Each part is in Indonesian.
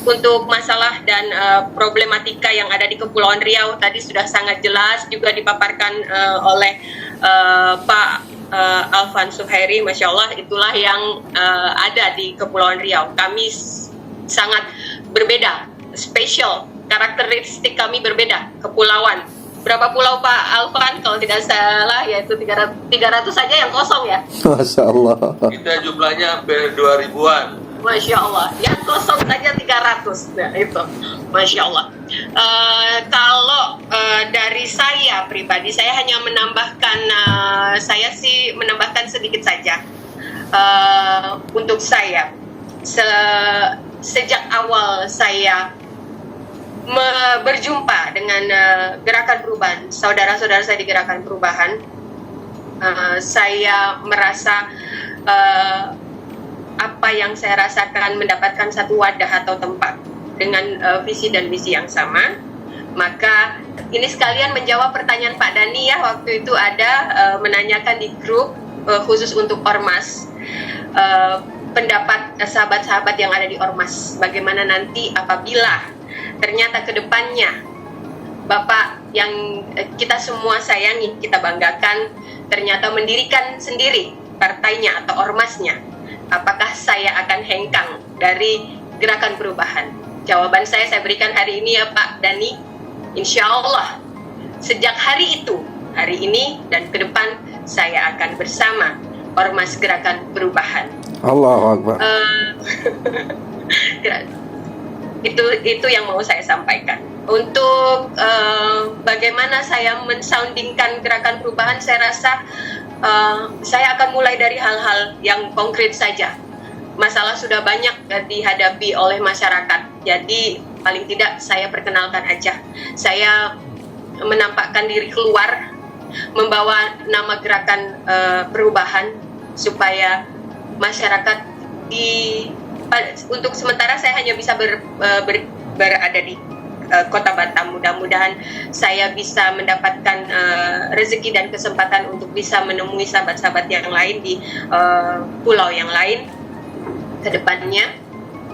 Untuk masalah dan problematika yang ada di Kepulauan Riau tadi sudah sangat jelas juga dipaparkan oleh Pak Alvan Suhairi. Masya Allah, itulah yang ada di Kepulauan Riau. Kami sangat berbeda, spesial, karakteristik kami berbeda, kepulauan. Berapa pulau Pak Alvan? Kalau tidak salah yaitu 300 saja yang kosong ya. Masya Allah. Kita jumlahnya hampir 2000-an. Masya Allah, yang kosong saja 300. Nah, itu Masya Allah. Kalau dari saya pribadi, saya hanya menambahkan, menambahkan sedikit saja. Untuk saya, sejak awal saya berjumpa dengan gerakan perubahan, saudara-saudara saya di gerakan perubahan, saya merasa apa yang saya rasakan mendapatkan satu wadah atau tempat dengan visi dan misi yang sama. Maka ini sekalian menjawab pertanyaan Pak Dani ya, waktu itu ada menanyakan di grup khusus untuk Ormas, pendapat sahabat-sahabat yang ada di Ormas, bagaimana nanti apabila ternyata ke depannya Bapak yang kita semua sayangi, kita banggakan, ternyata mendirikan sendiri partainya atau ormasnya, apakah saya akan hengkang dari gerakan perubahan? Jawaban saya berikan hari ini ya Pak Dani, insya Allah sejak hari itu, hari ini dan ke depan saya akan bersama ormas gerakan perubahan. Allahu Akbar. Itu yang mau saya sampaikan. Untuk bagaimana saya mensoundingkan gerakan perubahan, saya rasa saya akan mulai dari hal-hal yang konkret saja. Masalah sudah banyak dihadapi oleh masyarakat, jadi paling tidak saya perkenalkan aja. Saya menampakkan diri keluar, membawa nama gerakan perubahan supaya masyarakat untuk sementara saya hanya bisa berada di Kota Batam. Mudah-mudahan saya bisa mendapatkan rezeki dan kesempatan untuk bisa menemui sahabat-sahabat yang lain di pulau yang lain ke depannya.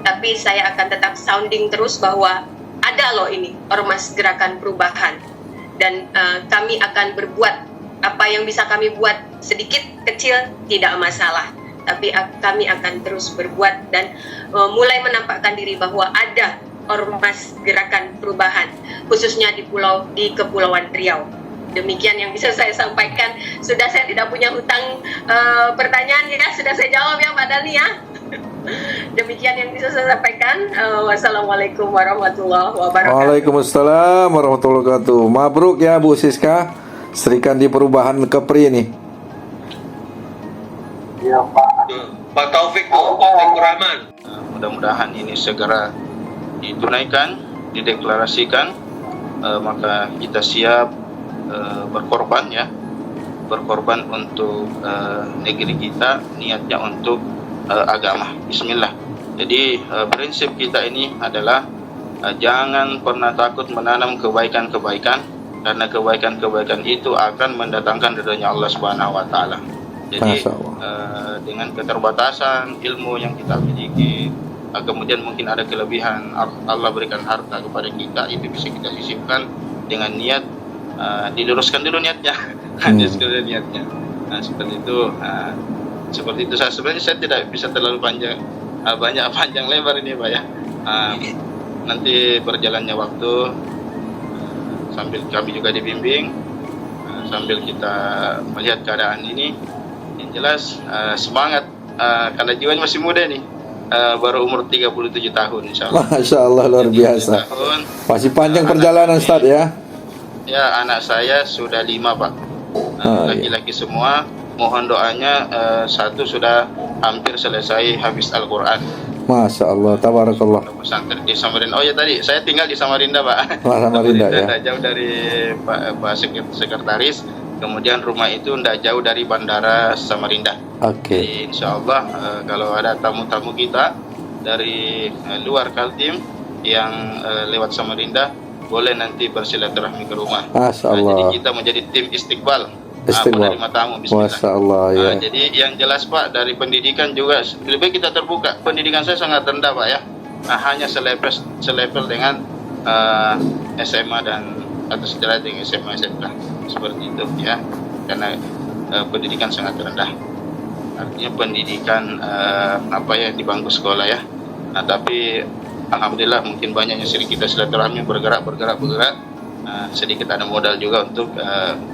Tapi saya akan tetap sounding terus bahwa ada loh ini ormas gerakan perubahan, dan kami akan berbuat apa yang bisa kami buat, sedikit kecil tidak masalah, tapi kami akan terus berbuat dan mulai menampakkan diri bahwa ada ormas gerakan perubahan khususnya di Kepulauan Riau. Demikian yang bisa saya sampaikan. Sudah saya tidak punya hutang pertanyaan ya, sudah saya jawab ya Pak Dani ya. Demikian yang bisa saya sampaikan. Wassalamualaikum warahmatullahi wabarakatuh. Waalaikumsalam warahmatullahi wabarakatuh. Mabruk ya Bu Siska, Serikandi di Perubahan Kepri ini. Ya Pak Taufik Rahman. Mudah-mudahan ini segera ditunaikan, dideklarasikan, maka kita siap berkorban ya, berkorban untuk negeri kita, niatnya untuk agama. Bismillah. Jadi prinsip kita ini adalah jangan pernah takut menanam kebaikan-kebaikan, karena kebaikan-kebaikan itu akan mendatangkan ridhonya Allah Subhanahu wa taala. Jadi dengan keterbatasan ilmu yang kita miliki, kemudian mungkin ada kelebihan, Allah berikan harta kepada kita, itu bisa kita sisipkan dengan niat, diluruskan dulu niatnya. Diluruskan niatnya. Nah, seperti itu. Seperti itu. Sebenarnya saya tidak bisa terlalu panjang lebar ini Pak ya. Nanti berjalannya waktu, sambil kami juga dibimbing, sambil kita melihat keadaan ini, yang jelas semangat, karena jiwanya masih muda nih, baru umur 37 tahun insyaallah. Masya Allah, luar biasa. Masih panjang perjalanan Ustaz ya. Ya, anak saya sudah 5 Pak, laki-laki semua. Mohon doanya, satu sudah hampir selesai habis Al-Quran. Masya Allah, tabarakallah. Pesantren di Samarinda. Oh ya, tadi saya tinggal di Samarinda Pak. Samarinda ya. Tidak jauh dari Pak Sekretaris. Kemudian rumah itu tidak jauh dari Bandara Samarinda. Oke. Jadi insya Allah kalau ada tamu-tamu kita dari luar Kaltim yang lewat Samarinda, boleh nanti bersilaturahmi ke rumah. Masya Allah. Jadi kita menjadi tim istiqbal. Menerima tamu. Bismillah. Masya Allah ya. Jadi yang jelas Pak, dari pendidikan juga lebih kita terbuka. Pendidikan saya sangat rendah Pak ya. hanya selevel dengan SMA dan atau sederajat dengan SMA SMK seperti itu ya, karena pendidikan sangat rendah, artinya pendidikan di bangku sekolah ya. Nah, tapi alhamdulillah mungkin banyaknya kita silaturahmi bergerak, sedikit ada modal juga untuk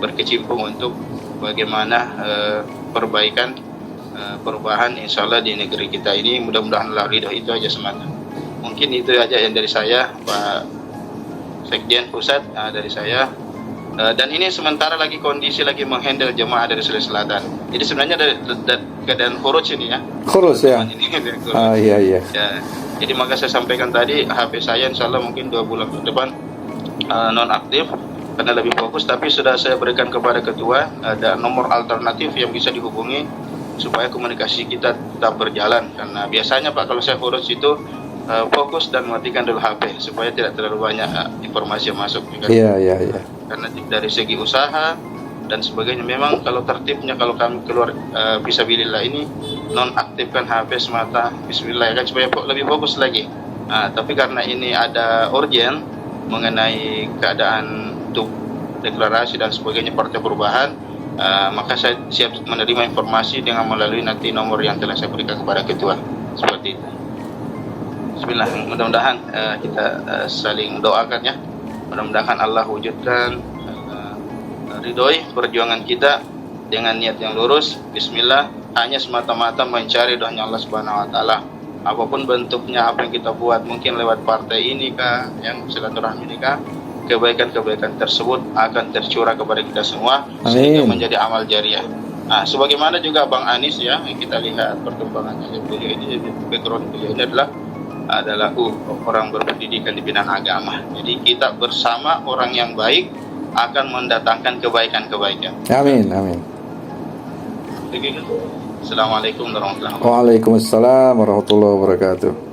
berkecimpung untuk bagaimana perubahan insyaallah di negeri kita ini. Mudah-mudahan Allah ridho, itu aja semata. Mungkin itu aja yang dari saya, Pak Sekjen Pusat, dari saya. Dan ini sementara lagi kondisi lagi menghandle jemaah dari Sulawesi Selatan. Jadi sebenarnya dari keadaan khuruj ini ya. Khuruj ya. Iya. Ya. Jadi maka saya sampaikan tadi, HP saya insyaallah mungkin 2 bulan ke depan non aktif karena lebih fokus, tapi sudah saya berikan kepada ketua ada nomor alternatif yang bisa dihubungi supaya komunikasi kita tetap berjalan. Karena biasanya Pak kalau saya urus itu fokus dan matikan dulu HP supaya tidak terlalu banyak informasi yang masuk. Iya. Karena dari segi usaha dan sebagainya memang kalau tertibnya kalau kami keluar fisabilillah ini nonaktifkan HP semata bismillah kan supaya lebih fokus lagi. Tapi karena ini ada urgent mengenai keadaan untuk deklarasi dan sebagainya Partai Perubahan, maka saya siap menerima informasi dengan melalui nanti nomor yang telah saya berikan kepada ketua seperti itu. Bismillah, mudah-mudahan kita saling doakan ya, mudah-mudahan Allah wujudkan ridhoi perjuangan kita dengan niat yang lurus. Bismillah, hanya semata-mata mencari doanya Allah Subhanahu wa taala. Apapun bentuknya, apa yang kita buat, mungkin lewat partai ini kah, yang silaturahmi ini kah, kebaikan-kebaikan tersebut akan tercurah kepada kita semua sehingga menjadi amal jariah. Sebagaimana juga Bang Anis ya, yang kita lihat perkembangannya, beliau ini background beliau ini adalah orang berpendidikan di bidang agama. Jadi kita bersama orang yang baik akan mendatangkan kebaikan-kebaikan. Amin. Assalamualaikum warahmatullahi wabarakatuh. Waalaikumsalam warahmatullahi wabarakatuh.